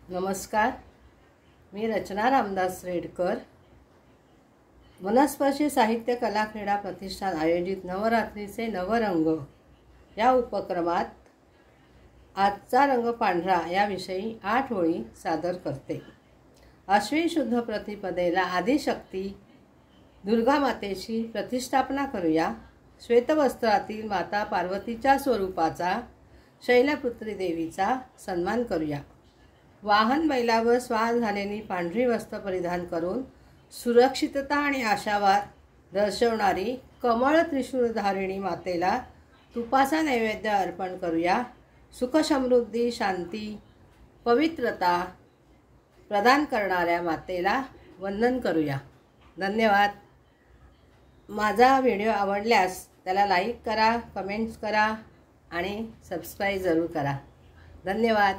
नमस्कार, मी रचना रामदास रेडकर। मनस्पर्शी साहित्य कला क्रीडा प्रतिष्ठान आयोजित नवरात्रीचे नवरंग या उपक्रमात आजचा रंग पांढरा याविषयी 8 ओळी सादर करते। अश्विन शुद्ध प्रतिपदेला आदिशक्ती दुर्गा मातेची प्रतिष्ठापना करूया। श्वेतवस्त्रातील माता पार्वतीच्या स्वरूपाचा शैलपुत्री देवीचा सन्मान करूया। वाहन बैलावर स्वार झालेली पांढरी वस्त्र परिधान करून सुरक्षितता आणि आशावाद दर्शवणारी कमळ त्रिशूलधारिणी मातेला तुपाचा नैवेद्य अर्पण करूया। सुख समृद्धी शांती पवित्रता प्रदान करणाऱ्या मातेला वंदन करूया। धन्यवाद। माझा व्हिडिओ आवडल्यास त्याला लाईक करा, कमेंट्स करा आणि सबस्क्राईब जरूर करा। धन्यवाद।